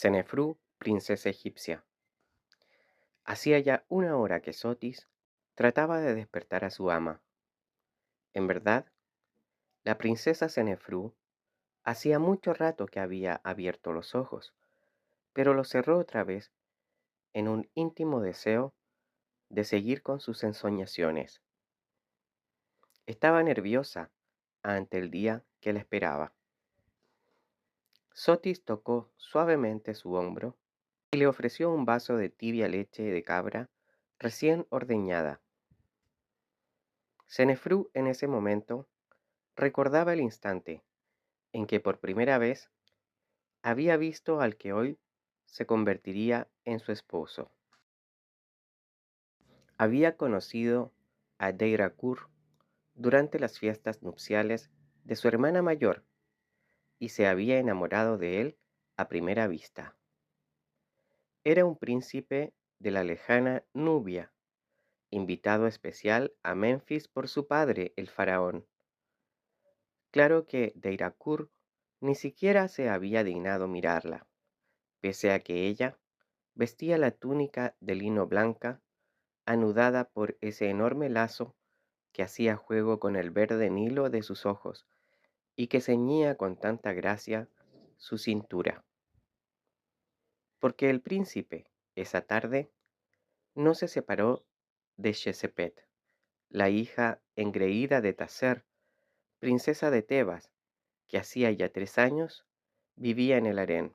Cenefrú, princesa egipcia. Hacía ya una hora que Sotis trataba de despertar a su ama. En verdad, la princesa Cenefrú hacía mucho rato que había abierto los ojos, pero los cerró otra vez en un íntimo deseo de seguir con sus ensoñaciones. Estaba nerviosa ante el día que la esperaba. Sotis tocó suavemente su hombro y le ofreció un vaso de tibia leche de cabra recién ordeñada. Cenefrú en ese momento recordaba el instante en que por primera vez había visto al que hoy se convertiría en su esposo. Había conocido a Deirakur durante las fiestas nupciales de su hermana mayor y se había enamorado de él a primera vista. Era un príncipe de la lejana Nubia, invitado especial a Memphis por su padre, el faraón. Claro que Deirakur ni siquiera se había dignado mirarla, pese a que ella vestía la túnica de lino blanca, anudada por ese enorme lazo que hacía juego con el verde Nilo de sus ojos y que ceñía con tanta gracia su cintura. Porque el príncipe, esa tarde, no se separó de Shesepet, la hija engreída de Taser, princesa de Tebas, que hacía ya 3 años vivía en el harén.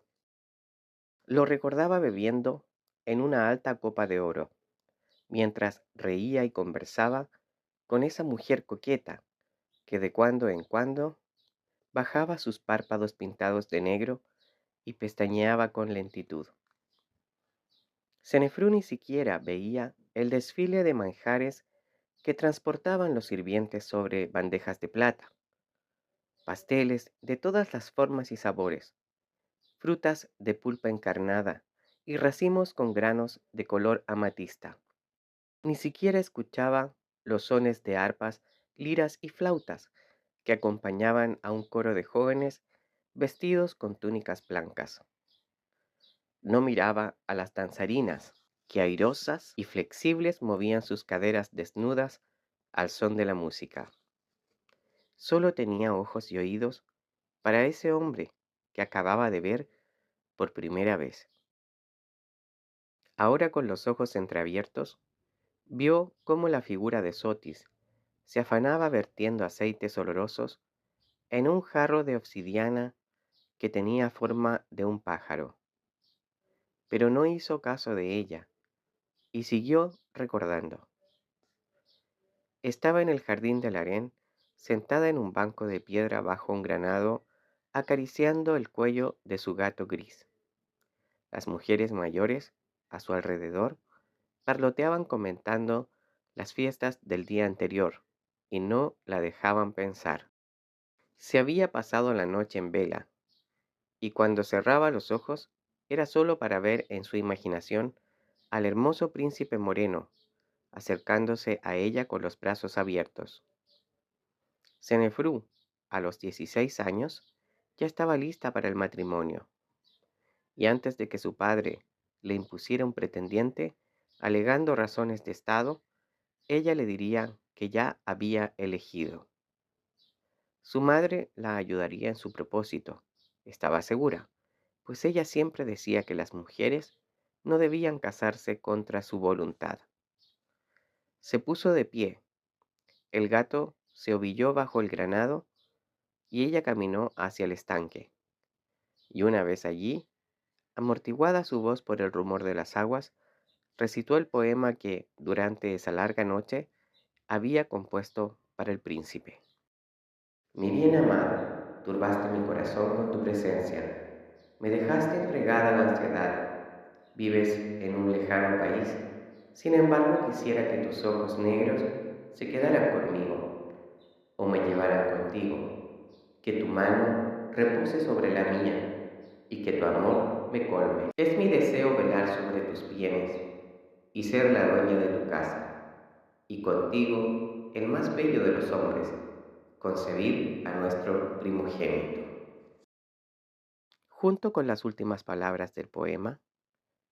Lo recordaba bebiendo en una alta copa de oro, mientras reía y conversaba con esa mujer coqueta que de cuando en cuando bajaba sus párpados pintados de negro y pestañeaba con lentitud. Cenefrú ni siquiera veía el desfile de manjares que transportaban los sirvientes sobre bandejas de plata, pasteles de todas las formas y sabores, frutas de pulpa encarnada y racimos con granos de color amatista. Ni siquiera escuchaba los sones de arpas, liras y flautas que acompañaban a un coro de jóvenes vestidos con túnicas blancas. No miraba a las danzarinas, que airosas y flexibles movían sus caderas desnudas al son de la música. Solo tenía ojos y oídos para ese hombre que acababa de ver por primera vez. Ahora con los ojos entreabiertos, vio cómo la figura de Sotis se afanaba vertiendo aceites olorosos en un jarro de obsidiana que tenía forma de un pájaro, pero no hizo caso de ella y siguió recordando. Estaba en el jardín del harén, sentada en un banco de piedra bajo un granado, acariciando el cuello de su gato gris. Las mujeres mayores, a su alrededor, parloteaban comentando las fiestas del día anterior y no la dejaban pensar. Se había pasado la noche en vela, y cuando cerraba los ojos era solo para ver en su imaginación al hermoso príncipe moreno, acercándose a ella con los brazos abiertos. Cenefrú, a los 16 años, ya estaba lista para el matrimonio, y antes de que su padre le impusiera un pretendiente, alegando razones de estado, ella le diría que ya había elegido. Su madre la ayudaría en su propósito, estaba segura, pues ella siempre decía que las mujeres no debían casarse contra su voluntad. Se puso de pie, el gato se ovilló bajo el granado y ella caminó hacia el estanque. Y una vez allí, amortiguada su voz por el rumor de las aguas, recitó el poema que, durante esa larga noche, había compuesto para el príncipe. Mi bien amado, turbaste mi corazón con tu presencia, me dejaste entregada a la ansiedad. Vives en un lejano país, sin embargo quisiera que tus ojos negros se quedaran conmigo o me llevaran contigo, que tu mano repose sobre la mía y que tu amor me colme. Es mi deseo velar sobre tus bienes y ser la dueña de tu casa, y contigo, el más bello de los hombres, concebir a nuestro primogénito. Junto con las últimas palabras del poema,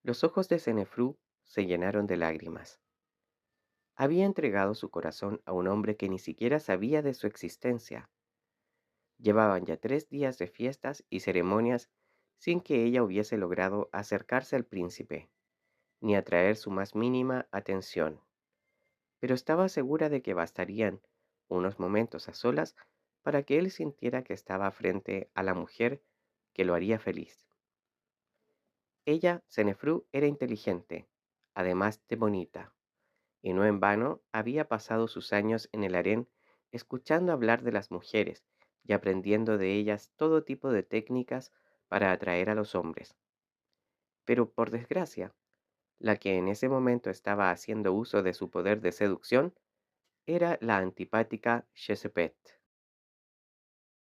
los ojos de Senefru se llenaron de lágrimas. Había entregado su corazón a un hombre que ni siquiera sabía de su existencia. Llevaban ya 3 días de fiestas y ceremonias sin que ella hubiese logrado acercarse al príncipe, ni atraer su más mínima atención. Pero estaba segura de que bastarían unos momentos a solas para que él sintiera que estaba frente a la mujer que lo haría feliz. Ella, Senefru, era inteligente, además de bonita, y no en vano había pasado sus años en el harén escuchando hablar de las mujeres y aprendiendo de ellas todo tipo de técnicas para atraer a los hombres. Pero por desgracia, la que en ese momento estaba haciendo uso de su poder de seducción era la antipática Shesepet.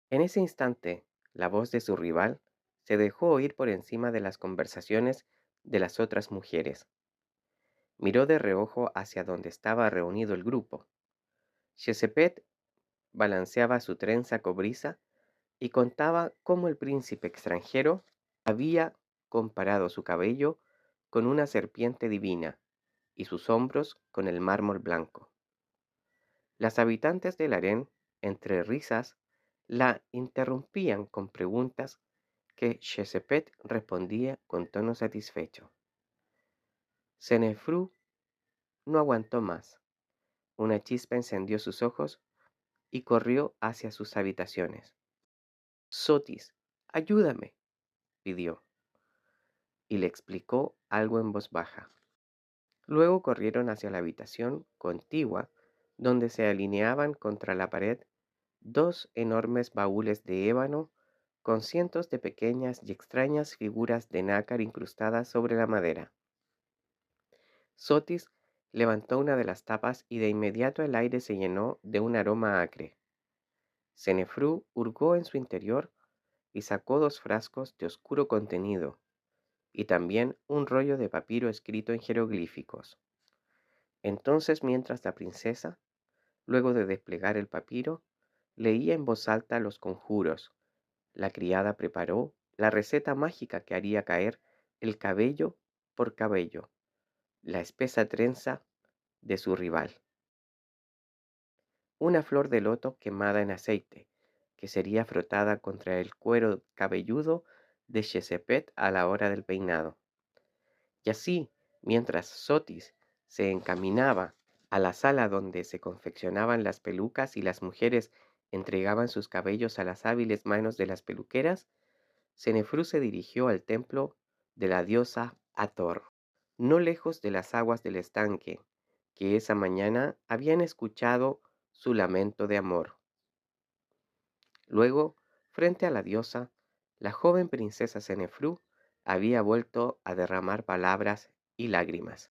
En ese instante, la voz de su rival se dejó oír por encima de las conversaciones de las otras mujeres. Miró de reojo hacia donde estaba reunido el grupo. Shesepet balanceaba su trenza cobriza y contaba cómo el príncipe extranjero había comparado su cabello con una serpiente divina y sus hombros con el mármol blanco. Las habitantes del harén, entre risas, la interrumpían con preguntas que Shesepet respondía con tono satisfecho. Senefru no aguantó más. Una chispa encendió sus ojos y corrió hacia sus habitaciones. Sotis, ayúdame, pidió, y le explicó algo en voz baja. Luego corrieron hacia la habitación contigua, donde se alineaban contra la pared dos enormes baúles de ébano con cientos de pequeñas y extrañas figuras de nácar incrustadas sobre la madera. Sotis levantó una de las tapas y de inmediato el aire se llenó de un aroma acre. Senefru hurgó en su interior y sacó 2 frascos de oscuro contenido y también un rollo de papiro escrito en jeroglíficos. Entonces, mientras la princesa, luego de desplegar el papiro, leía en voz alta los conjuros, la criada preparó la receta mágica que haría caer el cabello por cabello, la espesa trenza de su rival. Una flor de loto quemada en aceite, que sería frotada contra el cuero cabelludo de Shesepet a la hora del peinado. Y así, mientras Sotis se encaminaba a la sala donde se confeccionaban las pelucas y las mujeres entregaban sus cabellos a las hábiles manos de las peluqueras, Senefru se dirigió al templo de la diosa Hathor, no lejos de las aguas del estanque, que esa mañana habían escuchado su lamento de amor. Luego, frente a la diosa, la joven princesa Senefru había vuelto a derramar palabras y lágrimas.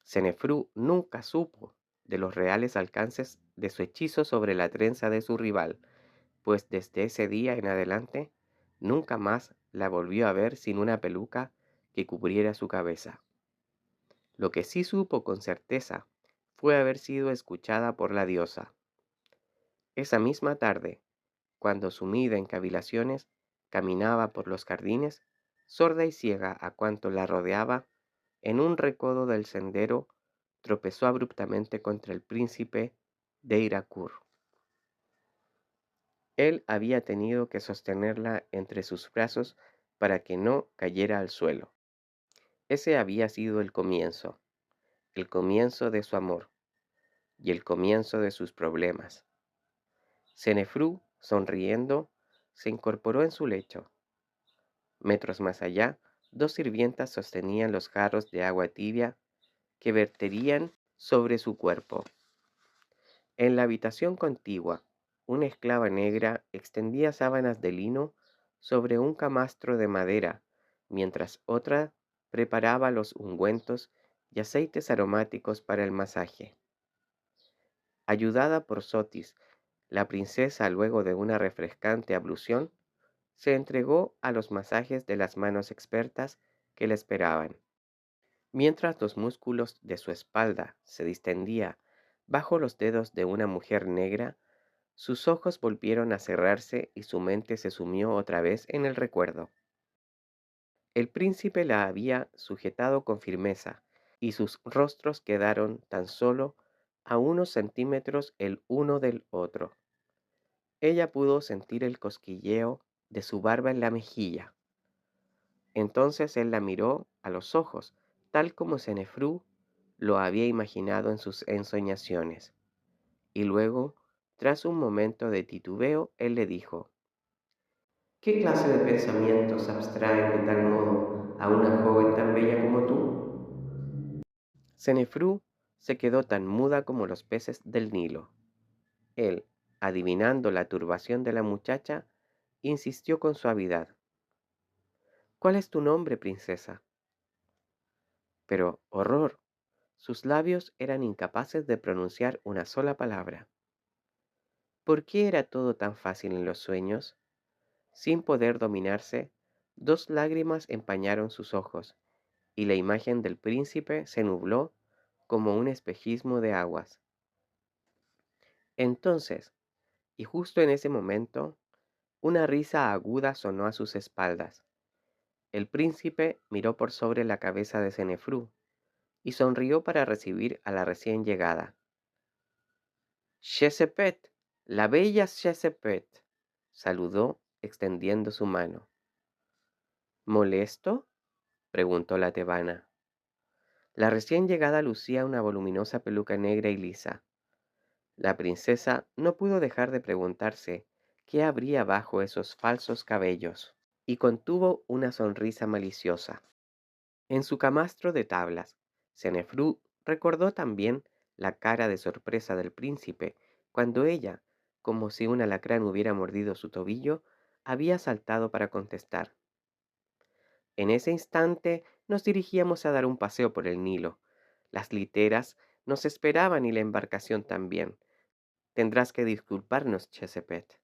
Senefru nunca supo de los reales alcances de su hechizo sobre la trenza de su rival, pues desde ese día en adelante nunca más la volvió a ver sin una peluca que cubriera su cabeza. Lo que sí supo con certeza fue haber sido escuchada por la diosa. Esa misma tarde, cuando sumida en cavilaciones, caminaba por los jardines, sorda y ciega a cuanto la rodeaba, en un recodo del sendero, tropezó abruptamente contra el príncipe de Irakur. Él había tenido que sostenerla entre sus brazos para que no cayera al suelo. Ese había sido el comienzo de su amor y el comienzo de sus problemas. Senefru, sonriendo, se incorporó en su lecho. Metros más allá, 2 sirvientas sostenían los jarros de agua tibia que verterían sobre su cuerpo. En la habitación contigua, una esclava negra extendía sábanas de lino sobre un camastro de madera, mientras otra preparaba los ungüentos y aceites aromáticos para el masaje. Ayudada por Sotis, la princesa, luego de una refrescante ablución, se entregó a los masajes de las manos expertas que la esperaban. Mientras los músculos de su espalda se distendían bajo los dedos de una mujer negra, sus ojos volvieron a cerrarse y su mente se sumió otra vez en el recuerdo. El príncipe la había sujetado con firmeza, y sus rostros quedaron tan solo a unos centímetros el uno del otro. Ella pudo sentir el cosquilleo de su barba en la mejilla. Entonces él la miró a los ojos, tal como Senefrú lo había imaginado en sus ensoñaciones. Y luego, tras un momento de titubeo, él le dijo: ¿qué clase de pensamientos abstraen de tal modo a una joven tan bella como tú? Senefrú se quedó tan muda como los peces del Nilo. Él, adivinando la turbación de la muchacha, insistió con suavidad: ¿cuál es tu nombre, princesa? Pero, horror, sus labios eran incapaces de pronunciar una sola palabra. ¿Por qué era todo tan fácil en los sueños? Sin poder dominarse, dos lágrimas empañaron sus ojos, y la imagen del príncipe se nubló como un espejismo de aguas. Entonces, y justo en ese momento, una risa aguda sonó a sus espaldas. El príncipe miró por sobre la cabeza de Senefrú y sonrió para recibir a la recién llegada. Shesepet, la bella Shesepet, saludó extendiendo su mano. ¿Molesto?, preguntó la tebana. La recién llegada lucía una voluminosa peluca negra y lisa. La princesa no pudo dejar de preguntarse qué habría bajo esos falsos cabellos, y contuvo una sonrisa maliciosa. En su camastro de tablas, Senefrú recordó también la cara de sorpresa del príncipe cuando ella, como si un alacrán hubiera mordido su tobillo, había saltado para contestar. En ese instante nos dirigíamos a dar un paseo por el Nilo. Las literas nos esperaban y la embarcación también. Tendrás que disculparnos, Chesepet.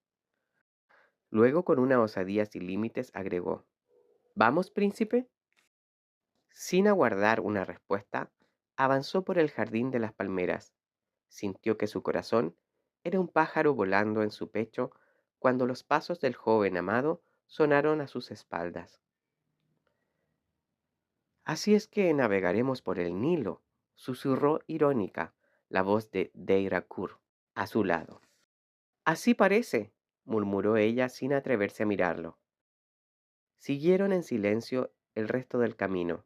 Luego, con una osadía sin límites, agregó: ¿vamos, príncipe? Sin aguardar una respuesta, avanzó por el jardín de las palmeras. Sintió que su corazón era un pájaro volando en su pecho cuando los pasos del joven amado sonaron a sus espaldas. Así es que navegaremos por el Nilo, susurró irónica la voz de Deira Kur a su lado. Así parece, murmuró ella sin atreverse a mirarlo. Siguieron en silencio el resto del camino.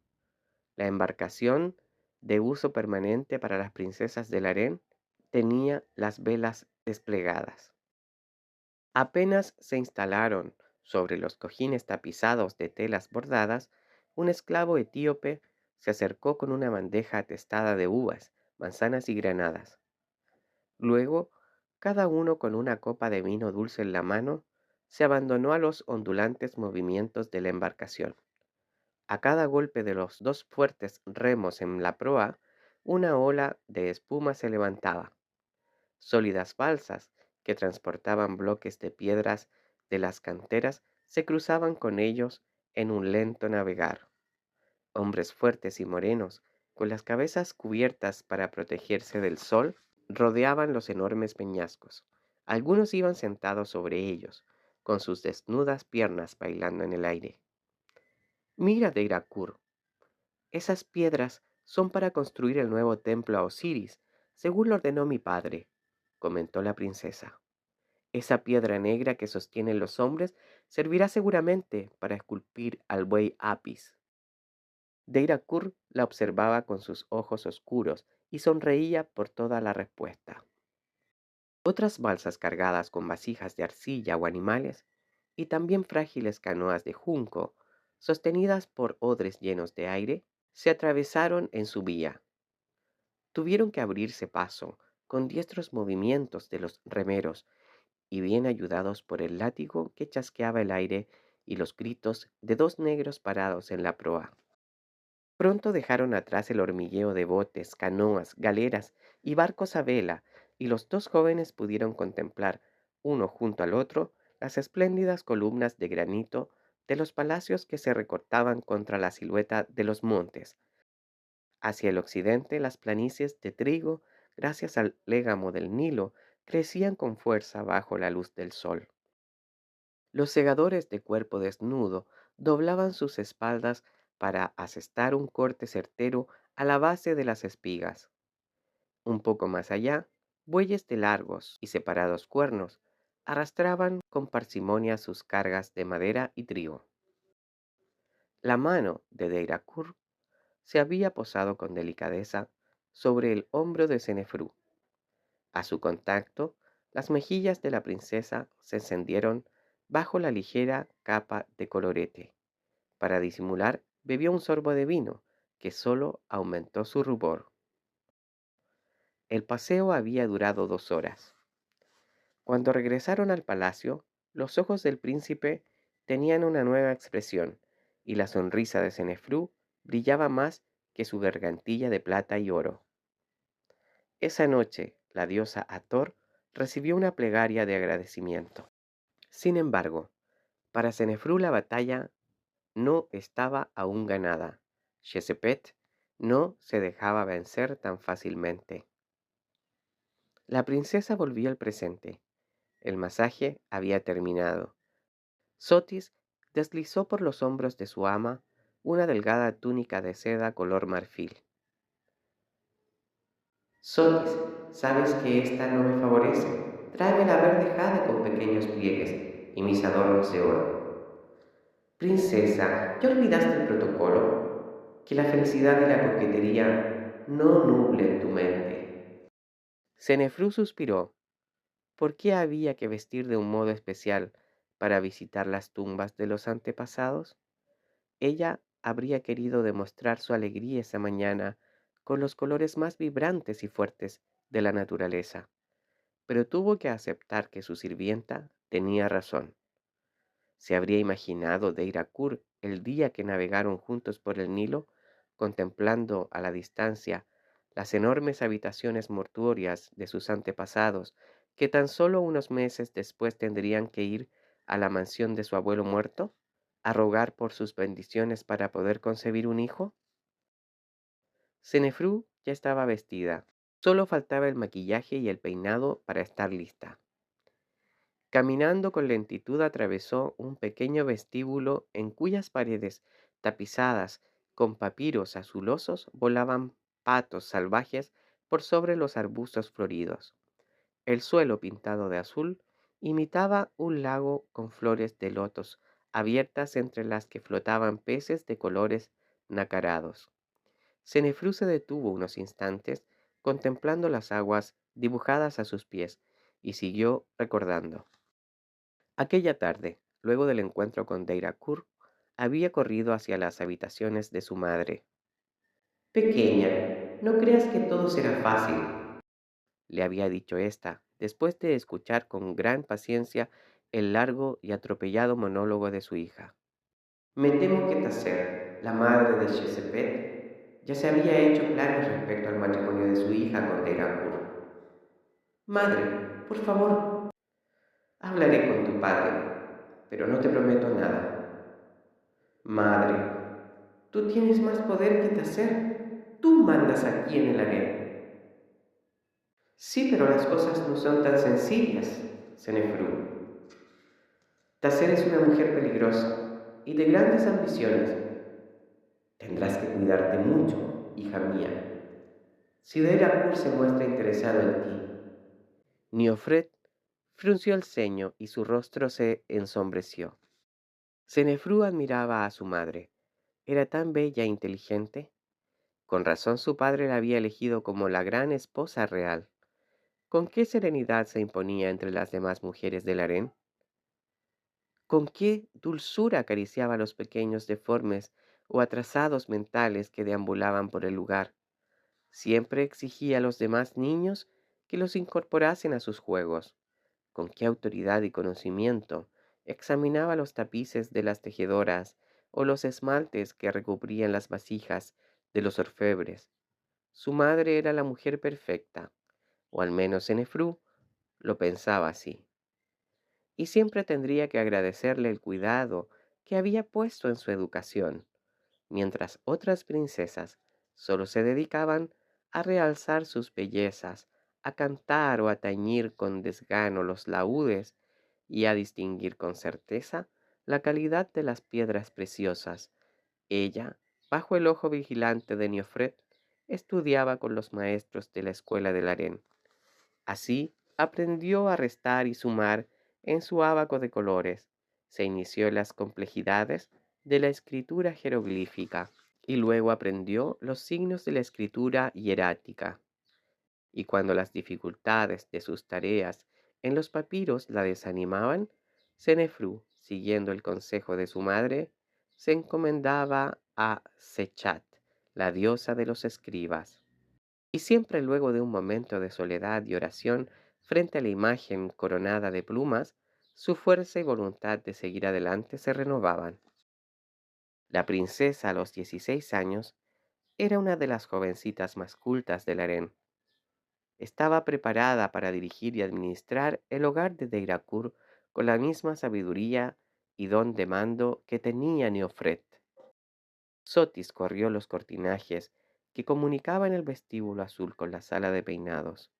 La embarcación, de uso permanente para las princesas del harén, tenía las velas desplegadas. Apenas se instalaron sobre los cojines tapizados de telas bordadas, un esclavo etíope se acercó con una bandeja atestada de uvas, manzanas y granadas. Luego, cada uno con una copa de vino dulce en la mano, se abandonó a los ondulantes movimientos de la embarcación. A cada golpe de los dos fuertes remos en la proa, una ola de espuma se levantaba. Sólidas balsas que transportaban bloques de piedras de las canteras se cruzaban con ellos en un lento navegar. Hombres fuertes y morenos, con las cabezas cubiertas para protegerse del sol, rodeaban los enormes peñascos. Algunos iban sentados sobre ellos, con sus desnudas piernas bailando en el aire. Mira, Deirakur, esas piedras son para construir el nuevo templo a Osiris, según lo ordenó mi padre, comentó la princesa. Esa piedra negra que sostienen los hombres servirá seguramente para esculpir al buey Apis. Deirakur la observaba con sus ojos oscuros y sonreía por toda la respuesta. Otras balsas cargadas con vasijas de arcilla o animales, y también frágiles canoas de junco, sostenidas por odres llenos de aire, se atravesaron en su vía. Tuvieron que abrirse paso con diestros movimientos de los remeros y bien ayudados por el látigo que chasqueaba el aire y los gritos de dos negros parados en la proa. Pronto dejaron atrás el hormigueo de botes, canoas, galeras y barcos a vela, y los dos jóvenes pudieron contemplar, uno junto al otro, las espléndidas columnas de granito de los palacios que se recortaban contra la silueta de los montes. Hacia el occidente, las planicies de trigo, gracias al légamo del Nilo, crecían con fuerza bajo la luz del sol. Los segadores de cuerpo desnudo doblaban sus espaldas para asestar un corte certero a la base de las espigas. Un poco más allá, bueyes de largos y separados cuernos arrastraban con parsimonia sus cargas de madera y trigo. La mano de Deirakur se había posado con delicadeza sobre el hombro de Senefrú. A su contacto, las mejillas de la princesa se encendieron bajo la ligera capa de colorete. Para disimular, bebió un sorbo de vino, que solo aumentó su rubor. El paseo había durado 2 horas. Cuando regresaron al palacio, los ojos del príncipe tenían una nueva expresión, y la sonrisa de Senefrú brillaba más que su gargantilla de plata y oro. Esa noche, la diosa Hathor recibió una plegaria de agradecimiento. Sin embargo, para Senefrú la batalla no estaba aún ganada. Shesepet no se dejaba vencer tan fácilmente. La princesa volvió al presente. El masaje había terminado. Sotis deslizó por los hombros de su ama una delgada túnica de seda color marfil. Sotis, sabes que esta no me favorece. Tráeme la verde jade con pequeños pliegues y mis adornos de oro. Princesa, ¿ya olvidaste el protocolo? Que la felicidad y la coquetería no nublen tu mente. Senefrú suspiró. ¿Por qué había que vestir de un modo especial para visitar las tumbas de los antepasados? Ella habría querido demostrar su alegría esa mañana con los colores más vibrantes y fuertes de la naturaleza, pero tuvo que aceptar que su sirvienta tenía razón. Se habría imaginado Deirakür el día que navegaron juntos por el Nilo, contemplando a la distancia las enormes habitaciones mortuorias de sus antepasados, que tan solo unos meses después tendrían que ir a la mansión de su abuelo muerto, a rogar por sus bendiciones para poder concebir un hijo. Senefrú ya estaba vestida, solo faltaba el maquillaje y el peinado para estar lista. Caminando con lentitud atravesó un pequeño vestíbulo en cuyas paredes, tapizadas con papiros azulosos, volaban patos salvajes por sobre los arbustos floridos. El suelo pintado de azul imitaba un lago con flores de lotos abiertas entre las que flotaban peces de colores nacarados. Cenefrú se detuvo unos instantes contemplando las aguas dibujadas a sus pies y siguió recordando. Aquella tarde, luego del encuentro con Deirakür, había corrido hacia las habitaciones de su madre. Pequeña, no creas que todo será fácil. Le había dicho ésta, después de escuchar con gran paciencia el largo y atropellado monólogo de su hija. Me temo que Taser, la madre de Shesepet, ya se había hecho planes respecto al matrimonio de su hija con Derakur. Madre, por favor, hablaré con tu padre, pero no te prometo nada. Madre, tú tienes más poder que Taser. Tú mandas aquí en el harén. Sí, pero las cosas no son tan sencillas, Senefru. Taser es una mujer peligrosa y de grandes ambiciones. Tendrás que cuidarte mucho, hija mía. Si Derakur se muestra interesado en ti, Niofret frunció el ceño y su rostro se ensombreció. Cenefrú admiraba a su madre. Era tan bella e inteligente. Con razón su padre la había elegido como la gran esposa real. ¿Con qué serenidad se imponía entre las demás mujeres del harén? ¿Con qué dulzura acariciaba a los pequeños deformes o atrasados mentales que deambulaban por el lugar? Siempre exigía a los demás niños que los incorporasen a sus juegos. Con qué autoridad y conocimiento examinaba los tapices de las tejedoras o los esmaltes que recubrían las vasijas de los orfebres. Su madre era la mujer perfecta, o al menos Senefrú lo pensaba así, y siempre tendría que agradecerle el cuidado que había puesto en su educación, mientras otras princesas solo se dedicaban a realzar sus bellezas, a cantar o a tañir con desgano los laúdes y a distinguir con certeza la calidad de las piedras preciosas. Ella, bajo el ojo vigilante de Niofret, estudiaba con los maestros de la escuela del harén. Así aprendió a restar y sumar en su ábaco de colores. Se inició en las complejidades de la escritura jeroglífica y luego aprendió los signos de la escritura hierática. Y cuando las dificultades de sus tareas en los papiros la desanimaban, Senefru, siguiendo el consejo de su madre, se encomendaba a Sechat, la diosa de los escribas. Y siempre luego de un momento de soledad y oración frente a la imagen coronada de plumas, su fuerza y voluntad de seguir adelante se renovaban. La princesa a los 16 años era una de las jovencitas más cultas del harén. Estaba preparada para dirigir y administrar el hogar de Deirakur con la misma sabiduría y don de mando que tenía Neofret. Sotis corrió los cortinajes que comunicaban el vestíbulo azul con la sala de peinados.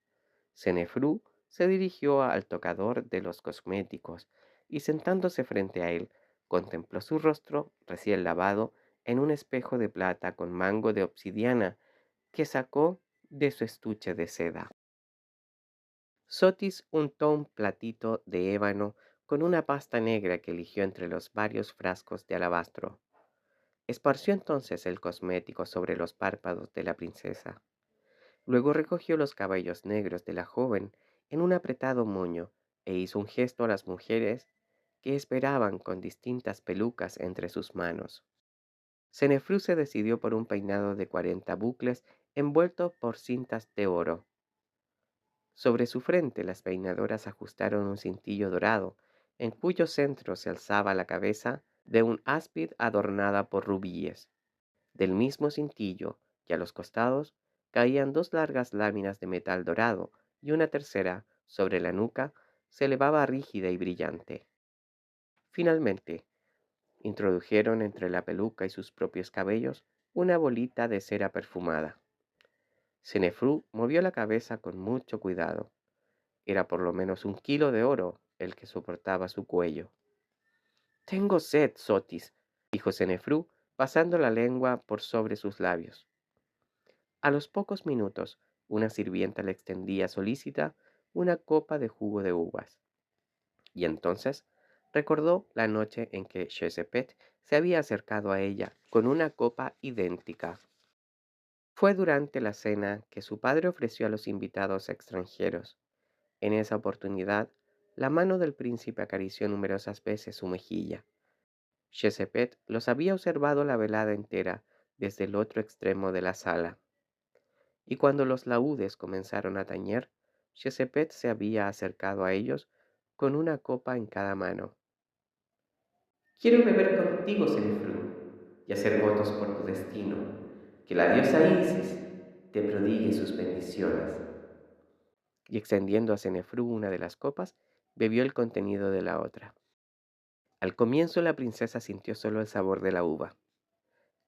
Senefru se dirigió al tocador de los cosméticos y sentándose frente a él, contempló su rostro recién lavado en un espejo de plata con mango de obsidiana que sacó de su estuche de seda. Sotis untó un platito de ébano con una pasta negra que eligió entre los varios frascos de alabastro. Esparció entonces el cosmético sobre los párpados de la princesa. Luego recogió los cabellos negros de la joven en un apretado moño e hizo un gesto a las mujeres que esperaban con distintas pelucas entre sus manos. Senefru se decidió por un peinado de 40 bucles envuelto por cintas de oro. Sobre su frente las peinadoras ajustaron un cintillo dorado, en cuyo centro se alzaba la cabeza de un áspid adornada por rubíes. Del mismo cintillo y a los costados caían dos largas láminas de metal dorado y una tercera, sobre la nuca, se elevaba rígida y brillante. Finalmente, introdujeron entre la peluca y sus propios cabellos una bolita de cera perfumada. Senefru movió la cabeza con mucho cuidado. Era por lo menos 1 kilo de oro el que soportaba su cuello. Tengo sed, Sotis, dijo Senefru, pasando la lengua por sobre sus labios. A los pocos minutos, una sirvienta le extendía solícita una copa de jugo de uvas. Y entonces recordó la noche en que Shesepet se había acercado a ella con una copa idéntica. Fue durante la cena que su padre ofreció a los invitados extranjeros. En esa oportunidad, la mano del príncipe acarició numerosas veces su mejilla. Shesepet los había observado la velada entera desde el otro extremo de la sala. Y cuando los laúdes comenzaron a tañer, Shesepet se había acercado a ellos con una copa en cada mano. Quiero beber contigo, Senefru, y hacer votos por tu destino. Que la diosa Isis te prodigue sus bendiciones. Y extendiendo a Senefru una de las copas, bebió el contenido de la otra. Al comienzo la princesa sintió solo el sabor de la uva.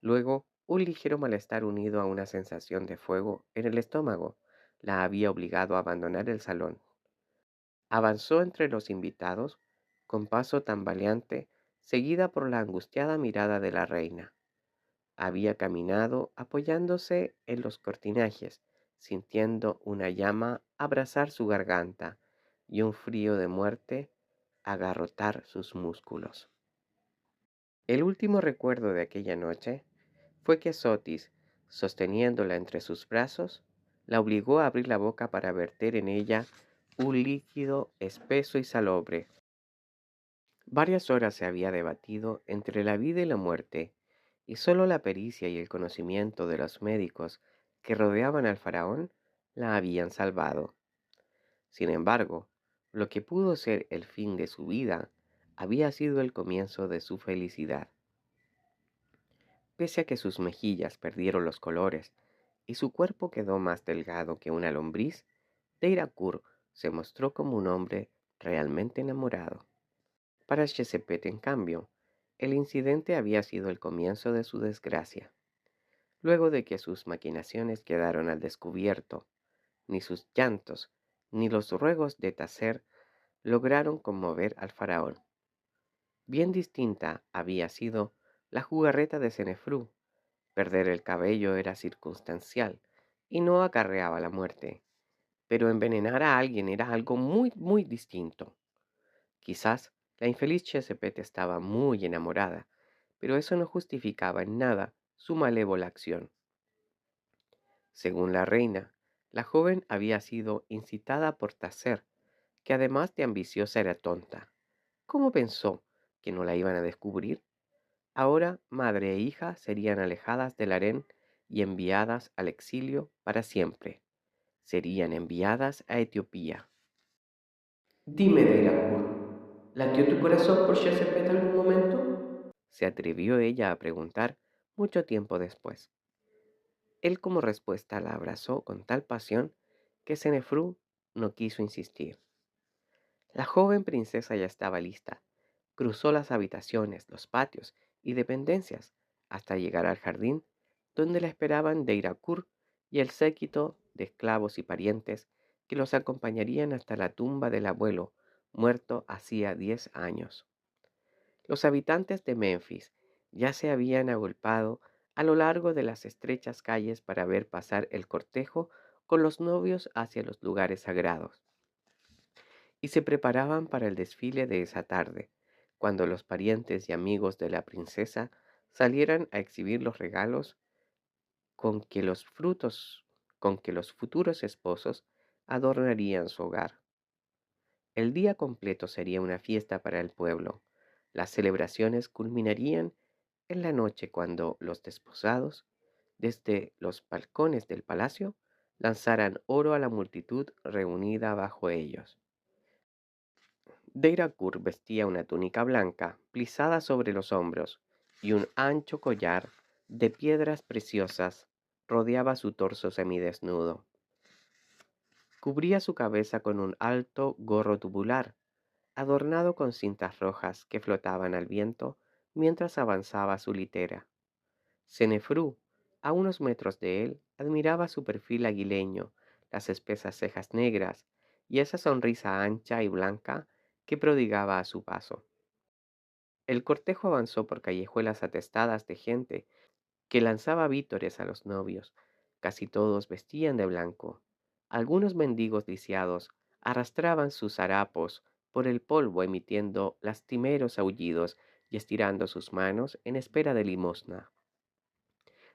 Luego, un ligero malestar unido a una sensación de fuego en el estómago la había obligado a abandonar el salón. Avanzó entre los invitados con paso tambaleante, seguida por la angustiada mirada de la reina. Había caminado apoyándose en los cortinajes, sintiendo una llama abrasar su garganta y un frío de muerte agarrotar sus músculos. El último recuerdo de aquella noche fue que Sotis, sosteniéndola entre sus brazos, la obligó a abrir la boca para verter en ella un líquido espeso y salobre. Varias horas se había debatido entre la vida y la muerte, y solo la pericia y el conocimiento de los médicos que rodeaban al faraón la habían salvado. Sin embargo, lo que pudo ser el fin de su vida había sido el comienzo de su felicidad. Pese a que sus mejillas perdieron los colores y su cuerpo quedó más delgado que una lombriz, Deirakur se mostró como un hombre realmente enamorado. Para Shesepet, en cambio, el incidente había sido el comienzo de su desgracia. Luego de que sus maquinaciones quedaron al descubierto, ni sus llantos ni los ruegos de Taser lograron conmover al faraón. Bien distinta había sido la jugarreta de Cenefrú. Perder el cabello era circunstancial y no acarreaba la muerte, pero envenenar a alguien era algo muy, muy distinto. Quizás la infeliz Chesepet estaba muy enamorada, pero eso no justificaba en nada su malévola acción. Según la reina, la joven había sido incitada por Taser, que además de ambiciosa era tonta. ¿Cómo pensó que no la iban a descubrir? Ahora madre e hija serían alejadas del harén y enviadas al exilio para siempre. Serían enviadas a Etiopía. Dime, Deirakur, ¿latió tu corazón por Shezepet algún momento? Se atrevió ella a preguntar mucho tiempo después. Él como respuesta la abrazó con tal pasión que Senefrú no quiso insistir. La joven princesa ya estaba lista. Cruzó las habitaciones, los patios y dependencias hasta llegar al jardín donde la esperaban Deirakur y el séquito de esclavos y parientes que los acompañarían hasta la tumba del abuelo, muerto hacía 10 años. Los habitantes de Memphis ya se habían agolpado a lo largo de las estrechas calles para ver pasar el cortejo con los novios hacia los lugares sagrados, y se preparaban para el desfile de esa tarde, cuando los parientes y amigos de la princesa salieran a exhibir los regalos con que los frutos, con que los futuros esposos adornarían su hogar. El día completo sería una fiesta para el pueblo. Las celebraciones culminarían en la noche cuando los desposados, desde los balcones del palacio, lanzaran oro a la multitud reunida bajo ellos. Deirakur vestía una túnica blanca plisada sobre los hombros y un ancho collar de piedras preciosas rodeaba su torso semidesnudo. Cubría su cabeza con un alto gorro tubular, adornado con cintas rojas que flotaban al viento mientras avanzaba su litera. Cenefrú, a unos metros de él, admiraba su perfil aguileño, las espesas cejas negras y esa sonrisa ancha y blanca que prodigaba a su paso. El cortejo avanzó por callejuelas atestadas de gente que lanzaba vítores a los novios. Casi todos vestían de blanco. Algunos mendigos lisiados arrastraban sus harapos por el polvo emitiendo lastimeros aullidos y estirando sus manos en espera de limosna.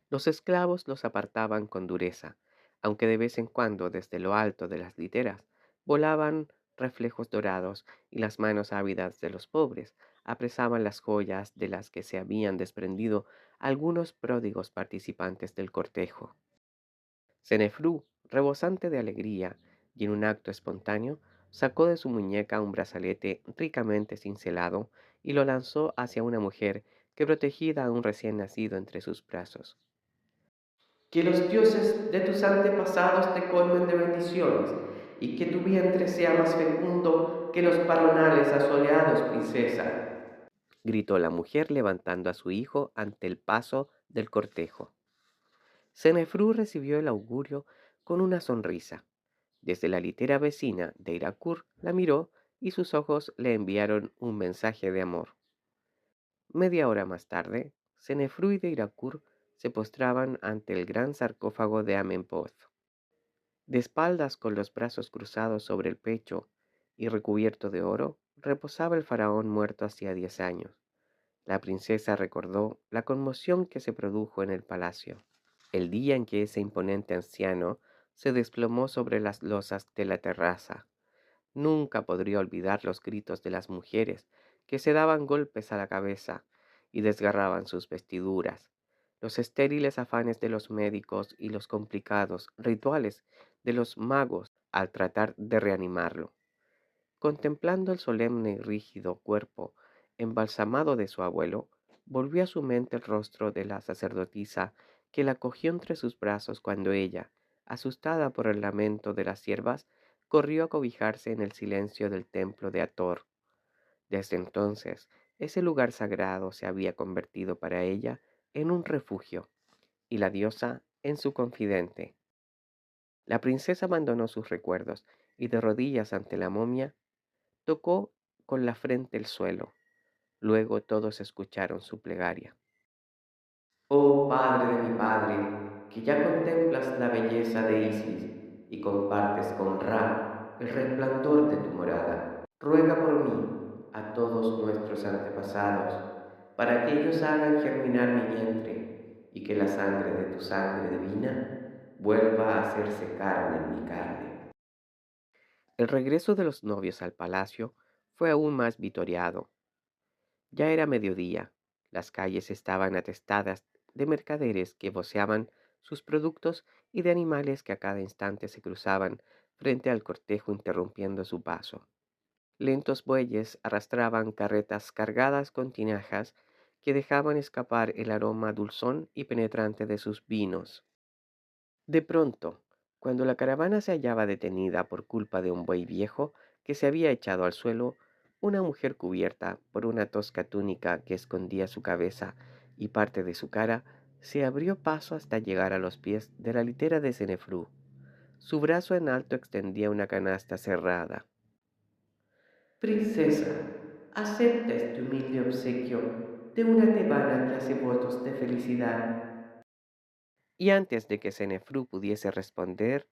Los esclavos los apartaban con dureza, aunque de vez en cuando desde lo alto de las literas volaban reflejos dorados y las manos ávidas de los pobres apresaban las joyas de las que se habían desprendido algunos pródigos participantes del cortejo. Cenefrú, rebosante de alegría y en un acto espontáneo, sacó de su muñeca un brazalete ricamente cincelado y lo lanzó hacia una mujer que protegía a un recién nacido entre sus brazos. Que los dioses de tus antepasados te colmen de bendiciones y que tu vientre sea más fecundo que los palonales asoleados, princesa. Gritó la mujer levantando a su hijo ante el paso del cortejo. Cenefrú recibió el augurio con una sonrisa. Desde la litera vecina de Irakur la miró y sus ojos le enviaron un mensaje de amor. Media hora más tarde, Cenefrú y Deirakur se postraban ante el gran sarcófago de Amenpoth. De espaldas con los brazos cruzados sobre el pecho y recubierto de oro, reposaba el faraón muerto hacía 10 años. La princesa recordó la conmoción que se produjo en el palacio, el día en que ese imponente anciano se desplomó sobre las losas de la terraza. Nunca podría olvidar los gritos de las mujeres que se daban golpes a la cabeza y desgarraban sus vestiduras, los estériles afanes de los médicos y los complicados rituales de los magos al tratar de reanimarlo. Contemplando el solemne y rígido cuerpo embalsamado de su abuelo, volvió a su mente el rostro de la sacerdotisa que la cogió entre sus brazos cuando ella, asustada por el lamento de las siervas, corrió a cobijarse en el silencio del templo de Ator. Desde entonces, ese lugar sagrado se había convertido para ella en un refugio, y la diosa en su confidente. La princesa abandonó sus recuerdos y de rodillas ante la momia, tocó con la frente el suelo. Luego todos escucharon su plegaria. Oh Padre de mi Padre, que ya contemplas la belleza de Isis y compartes con Ra el resplandor de tu morada, ruega por mí a todos nuestros antepasados, para que ellos hagan germinar mi vientre y que la sangre de tu sangre divina vuelva a hacerse carne en mi carne. El regreso de los novios al palacio fue aún más vitoreado. Ya era mediodía. Las calles estaban atestadas de mercaderes que voceaban sus productos y de animales que a cada instante se cruzaban frente al cortejo interrumpiendo su paso. Lentos bueyes arrastraban carretas cargadas con tinajas que dejaban escapar el aroma dulzón y penetrante de sus vinos. De pronto, cuando la caravana se hallaba detenida por culpa de un buey viejo que se había echado al suelo, una mujer cubierta por una tosca túnica que escondía su cabeza y parte de su cara, se abrió paso hasta llegar a los pies de la litera de Cenefrú. Su brazo en alto extendía una canasta cerrada. Princesa, acepta este humilde obsequio de una tebana que hace votos de felicidad. Y antes de que Cenefrú pudiese responder,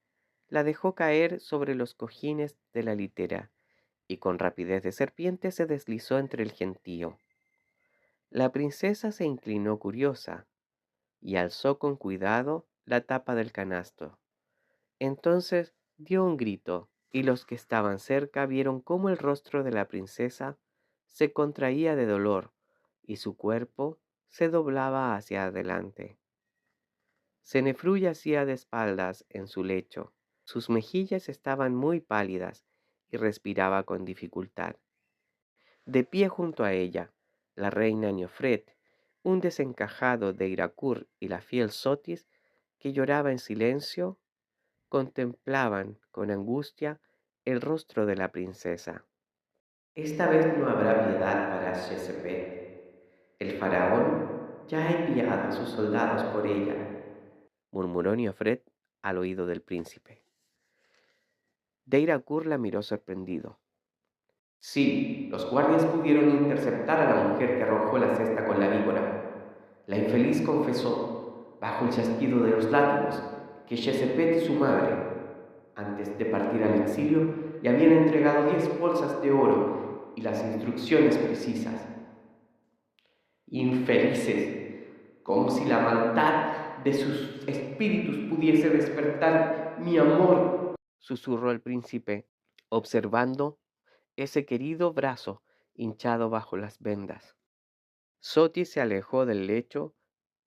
la dejó caer sobre los cojines de la litera y con rapidez de serpiente se deslizó entre el gentío. La princesa se inclinó curiosa y alzó con cuidado la tapa del canasto. Entonces dio un grito y los que estaban cerca vieron cómo el rostro de la princesa se contraía de dolor y su cuerpo se doblaba hacia adelante. Cenefrú yacía de espaldas en su lecho. Sus mejillas estaban muy pálidas y respiraba con dificultad. De pie junto a ella, la reina Neofret, un desencajado de Iracur y la fiel Sotis, que lloraba en silencio, contemplaban con angustia el rostro de la princesa. Esta vez no habrá piedad para Shesepet. El faraón ya ha enviado a sus soldados por ella. Murmuró Neofret al oído del príncipe. Deirakur la miró sorprendido. Sí, los guardias pudieron interceptar a la mujer que arrojó la cesta con la víbora. La infeliz confesó, bajo el chasquido de los látigos, que Shesepet y su madre, antes de partir al exilio, le habían entregado 10 bolsas de oro y las instrucciones precisas. Infelices, como si la maldad de sus espíritus pudiese despertar mi amor. Susurró el príncipe, observando ese querido brazo hinchado bajo las vendas. Sotis se alejó del lecho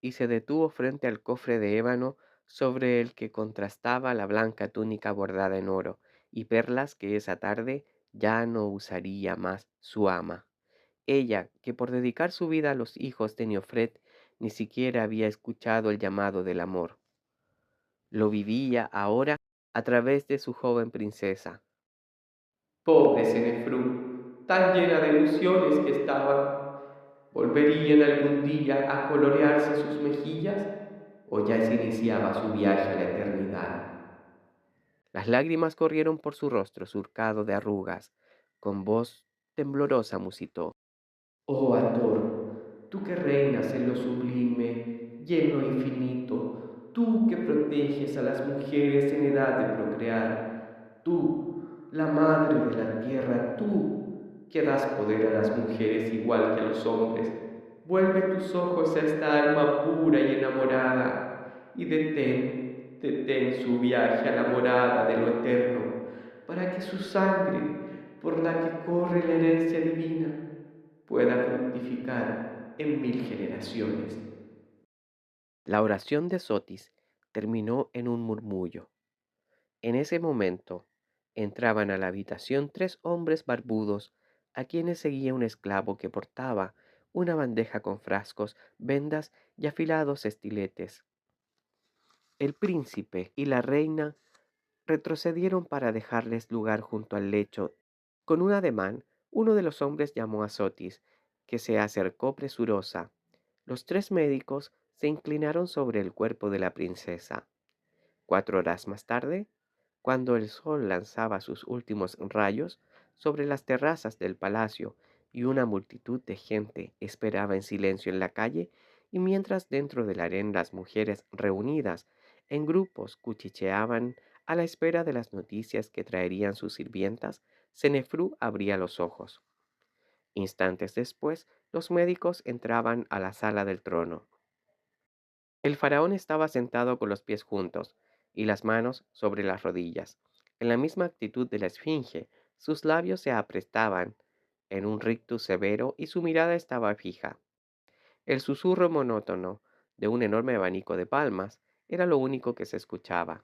y se detuvo frente al cofre de ébano sobre el que contrastaba la blanca túnica bordada en oro y perlas que esa tarde ya no usaría más su ama. Ella, que por dedicar su vida a los hijos de Neofret ni siquiera había escuchado el llamado del amor. Lo vivía ahora a través de su joven princesa. Pobre Cenefrú, tan llena de ilusiones que estaba. ¿Volverían algún día a colorearse sus mejillas? ¿O ya se iniciaba su viaje a la eternidad? Las lágrimas corrieron por su rostro surcado de arrugas. Con voz temblorosa musitó. Oh Ator, tú que reinas en lo sublime y en lo infinito, tú que proteges a las mujeres en edad de procrear, tú, la madre de la tierra, tú que das poder a las mujeres igual que a los hombres, vuelve tus ojos a esta alma pura y enamorada y detén su viaje a la morada de lo eterno, para que su sangre, por la que corre la herencia divina, pueda fructificar en 1000 generaciones. La oración de Sotis terminó en un murmullo. En ese momento entraban a la habitación tres hombres barbudos a quienes seguía un esclavo que portaba una bandeja con frascos, vendas y afilados estiletes. El príncipe y la reina retrocedieron para dejarles lugar junto al lecho. Con un ademán, uno de los hombres llamó a Sotis, que se acercó presurosa. Los tres médicos se inclinaron sobre el cuerpo de la princesa. 4 horas más tarde, cuando el sol lanzaba sus últimos rayos sobre las terrazas del palacio y una multitud de gente esperaba en silencio en la calle, y mientras dentro del harén las mujeres reunidas en grupos cuchicheaban a la espera de las noticias que traerían sus sirvientas, Senefrú abría los ojos. Instantes después, los médicos entraban a la sala del trono. El faraón estaba sentado con los pies juntos y las manos sobre las rodillas. En la misma actitud de la esfinge, sus labios se apretaban en un rictus severo y su mirada estaba fija. El susurro monótono de un enorme abanico de palmas era lo único que se escuchaba.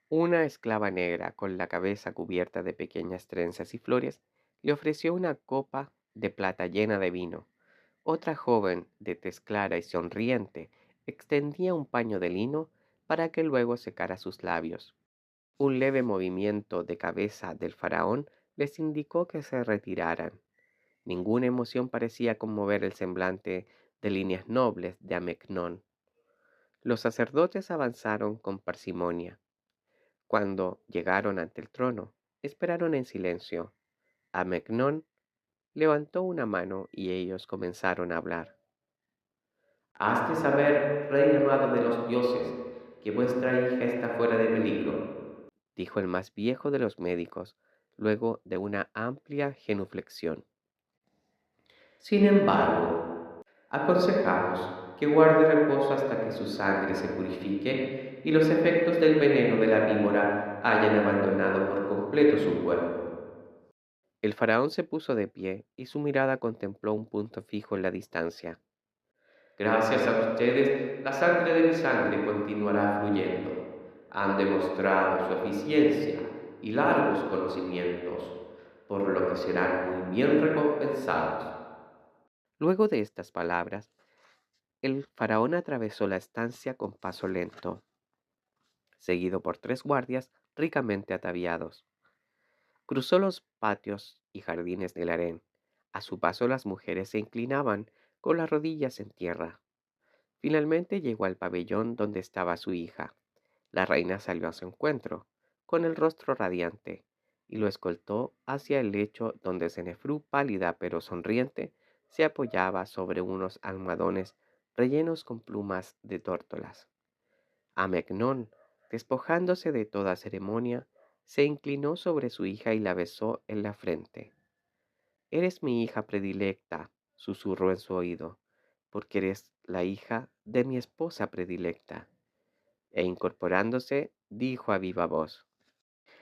Una esclava negra, con la cabeza cubierta de pequeñas trenzas y flores, le ofreció una copa de plata llena de vino. Otra joven, de tez clara y sonriente, extendía un paño de lino para que luego secara sus labios. Un leve movimiento de cabeza del faraón les indicó que se retiraran. Ninguna emoción parecía conmover el semblante de líneas nobles de Amecnón. Los sacerdotes avanzaron con parsimonia. Cuando llegaron ante el trono, esperaron en silencio. Amecnón levantó una mano y ellos comenzaron a hablar. Has de saber, reina madre de los dioses, que vuestra hija está fuera de peligro. Dijo el más viejo de los médicos, luego de una amplia genuflexión. Sin embargo, aconsejamos que guarde reposo hasta que su sangre se purifique y los efectos del veneno de la víbora hayan abandonado por completo su cuerpo. El faraón se puso de pie y su mirada contempló un punto fijo en la distancia. Gracias a ustedes, la sangre de mi sangre continuará fluyendo. Han demostrado su eficiencia y largos conocimientos, por lo que serán muy bien recompensados. Luego de estas palabras, el faraón atravesó la estancia con paso lento, seguido por 3 guardias ricamente ataviados. Cruzó los patios y jardines del harén. A su paso las mujeres se inclinaban con las rodillas en tierra. Finalmente llegó al pabellón donde estaba su hija. La reina salió a su encuentro, con el rostro radiante, y lo escoltó hacia el lecho donde Cenefrú, pálida pero sonriente, se apoyaba sobre unos almohadones rellenos con plumas de tórtolas. Amecnón, despojándose de toda ceremonia, se inclinó sobre su hija y la besó en la frente. «Eres mi hija predilecta», susurró en su oído, «porque eres la hija de mi esposa predilecta». E incorporándose, dijo a viva voz: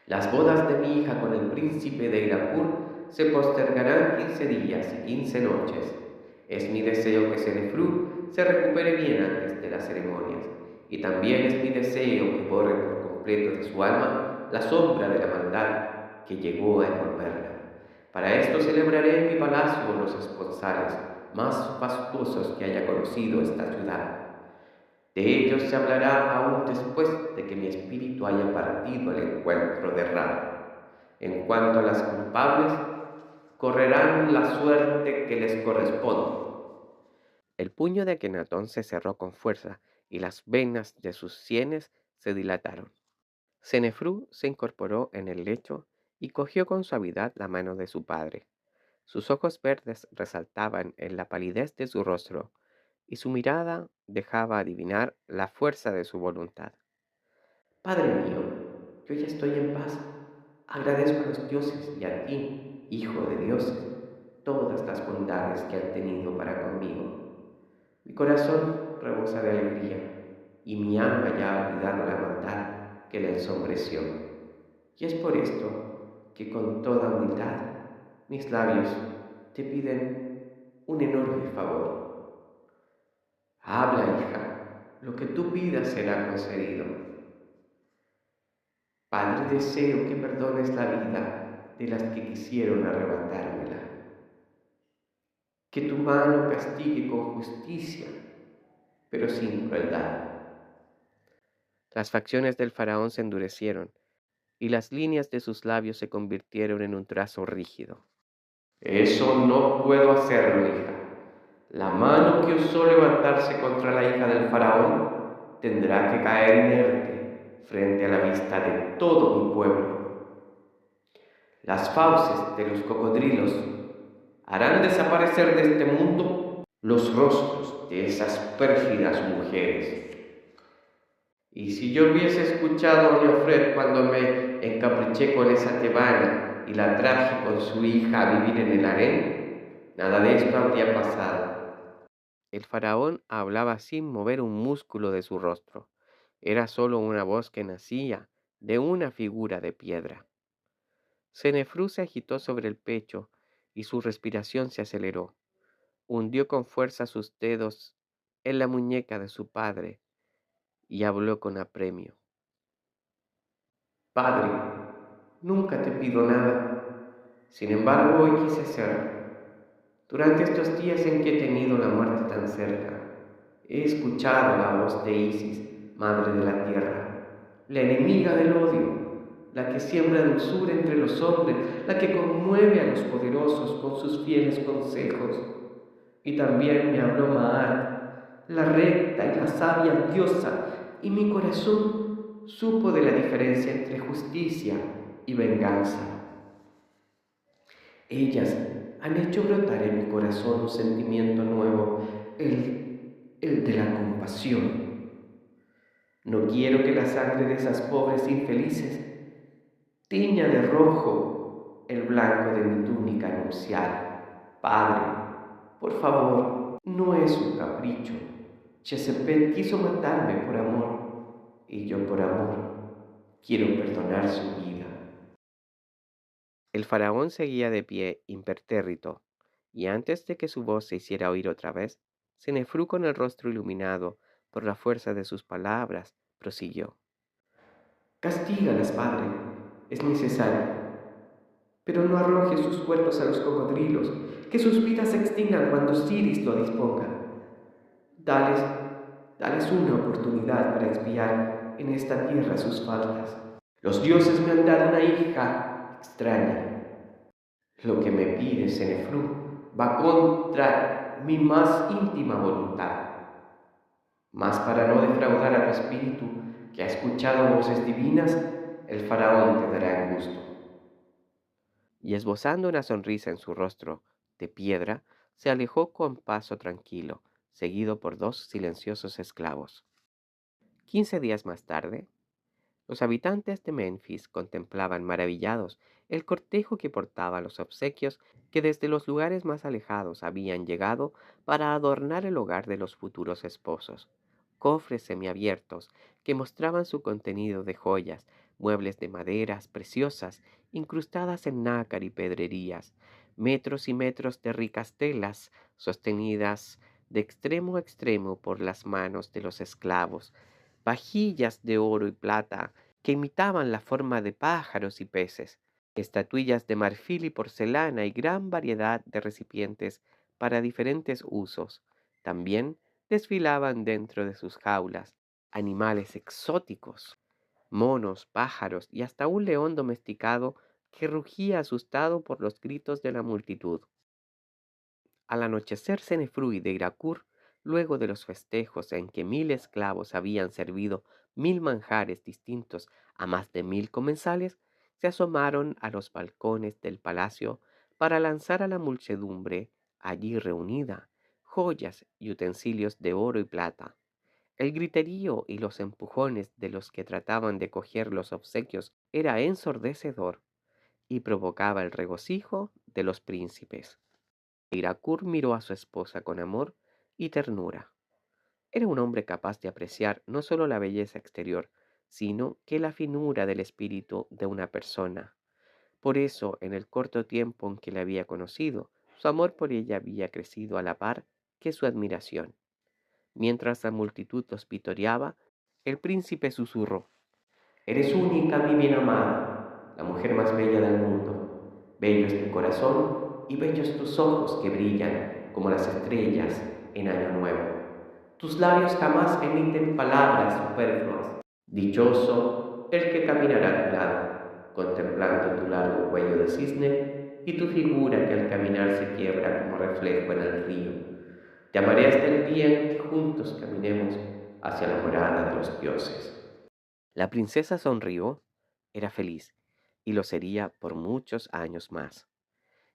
Las bodas de mi hija con el príncipe de Irapur se postergarán 15 días y 15 noches. Es mi deseo que Senefrú se recupere bien antes de las ceremonias, y también es mi deseo que borre por completo de su alma la sombra de la maldad que llegó a envolverla. Para esto celebraré en mi palacio los esponsales más fastuosos que haya conocido esta ciudad. De ellos se hablará aún después de que mi espíritu haya partido al encuentro de Ra. En cuanto a las culpables, correrán la suerte que les corresponde. El puño de Akenatón se cerró con fuerza y las venas de sus sienes se dilataron. Cenefrú se incorporó en el lecho y cogió con suavidad la mano de su padre. Sus ojos verdes resaltaban en la palidez de su rostro, y su mirada dejaba adivinar la fuerza de su voluntad. Padre mío, yo ya estoy en paz. Agradezco a los dioses y a ti, Hijo de dioses, todas las bondades que han tenido para conmigo. Mi corazón rebosa de alegría y mi alma ya ha olvidado la maldad que la ensombreció. Y es por esto que con toda humildad mis labios te piden un enorme favor. Habla, hija, lo que tú pidas será concedido. Padre, deseo que perdones la vida de las que quisieron arrebatármela. Que tu mano castigue con justicia, pero sin crueldad. Las facciones del faraón se endurecieron, y las líneas de sus labios se convirtieron en un trazo rígido. Eso no puedo hacerlo, hija. La mano que osó levantarse contra la hija del faraón tendrá que caer inerte frente a la vista de todo mi pueblo. Las fauces de los cocodrilos harán desaparecer de este mundo los rostros de esas pérfidas mujeres. Y si yo hubiese escuchado a Neofred cuando me encapriché con esa tebana y la traje con su hija a vivir en el harén, nada de esto habría pasado. El faraón hablaba sin mover un músculo de su rostro. Era solo una voz que nacía de una figura de piedra. Senefrú se agitó sobre el pecho y su respiración se aceleró. Hundió con fuerza sus dedos en la muñeca de su padre y habló con apremio. Padre, nunca te pido nada. Sin embargo, hoy quise hacerlo. Durante estos días en que he tenido la muerte tan cerca, he escuchado la voz de Isis, madre de la tierra, la enemiga del odio, la que siembra dulzura entre los hombres, la que conmueve a los poderosos con sus fieles consejos. Y también me habló Maat, la recta y la sabia diosa, y mi corazón supo de la diferencia entre justicia y venganza. Ellas han hecho brotar en mi corazón un sentimiento nuevo, el de la compasión. No quiero que la sangre de esas pobres infelices tiña de rojo el blanco de mi túnica nupcial. Padre, por favor, no es un capricho. Chesepet quiso matarme por amor, y yo por amor quiero perdonar su vida. El faraón seguía de pie, impertérrito, y antes de que su voz se hiciera oír otra vez, Senefrú, con el rostro iluminado por la fuerza de sus palabras, prosiguió. Castígalas, Padre, es necesario, pero no arrojes sus cuerpos a los cocodrilos, que sus vidas se extingan cuando Siris lo disponga. Dales, dales una oportunidad para expiar en esta tierra sus faltas. Los dioses me han dado una hija extraña. Lo que me pide Senefru va contra mi más íntima voluntad. Mas para no defraudar a tu espíritu, que ha escuchado voces divinas, el faraón te dará el gusto. Y esbozando una sonrisa en su rostro de piedra, se alejó con paso tranquilo, seguido por dos silenciosos esclavos. 15 días más tarde, los habitantes de Menfis contemplaban maravillados el cortejo que portaba los obsequios que desde los lugares más alejados habían llegado para adornar el hogar de los futuros esposos. Cofres semiabiertos que mostraban su contenido de joyas, muebles de maderas preciosas incrustadas en nácar y pedrerías, metros y metros de ricas telas sostenidas de extremo a extremo por las manos de los esclavos, vajillas de oro y plata que imitaban la forma de pájaros y peces, estatuillas de marfil y porcelana y gran variedad de recipientes para diferentes usos. También desfilaban dentro de sus jaulas animales exóticos, monos, pájaros y hasta un león domesticado que rugía asustado por los gritos de la multitud. Al anochecer, Cenefru y Deiracur, luego de los festejos en que 1000 esclavos habían servido 1000 manjares distintos a más de 1000 comensales, se asomaron a los balcones del palacio para lanzar a la muchedumbre allí reunida joyas y utensilios de oro y plata. El griterío y los empujones de los que trataban de coger los obsequios era ensordecedor y provocaba el regocijo de los príncipes. Irakur miró a su esposa con amor y ternura. Era un hombre capaz de apreciar no solo la belleza exterior, sino que la finura del espíritu de una persona. Por eso, en el corto tiempo en que la había conocido, su amor por ella había crecido a la par que su admiración. Mientras la multitud los vitoreaba, el príncipe susurró. Eres única, mi bien amada, la mujer más bella del mundo. Bello es tu corazón y bellos tus ojos que brillan como las estrellas en año nuevo. Tus labios jamás emiten palabras superfluas. Dichoso el que caminará a tu lado, contemplando tu largo cuello de cisne y tu figura que al caminar se quiebra como reflejo en el río. Te amaré hasta el día en que juntos caminemos hacia la morada de los dioses. La princesa sonrió, era feliz, y lo sería por muchos años más.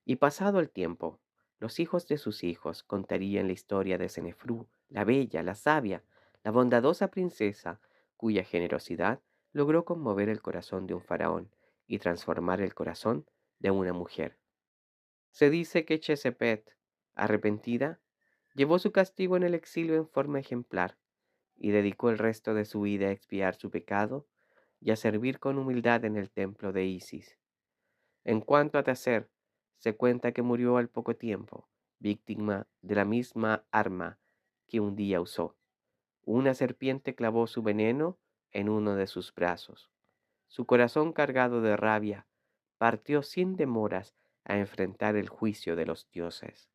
Y pasado el tiempo, Los hijos de sus hijos contarían la historia de Senefrú, la bella, la sabia, la bondadosa princesa, cuya generosidad logró conmover el corazón de un faraón y transformar el corazón de una mujer. Se dice que Chesepet, arrepentida, llevó su castigo en el exilio en forma ejemplar y dedicó el resto de su vida a expiar su pecado y a servir con humildad en el templo de Isis. En cuanto a Taser, se cuenta que murió al poco tiempo, víctima de la misma arma que un día usó. Una serpiente clavó su veneno en uno de sus brazos. Su corazón cargado de rabia partió sin demoras a enfrentar el juicio de los dioses.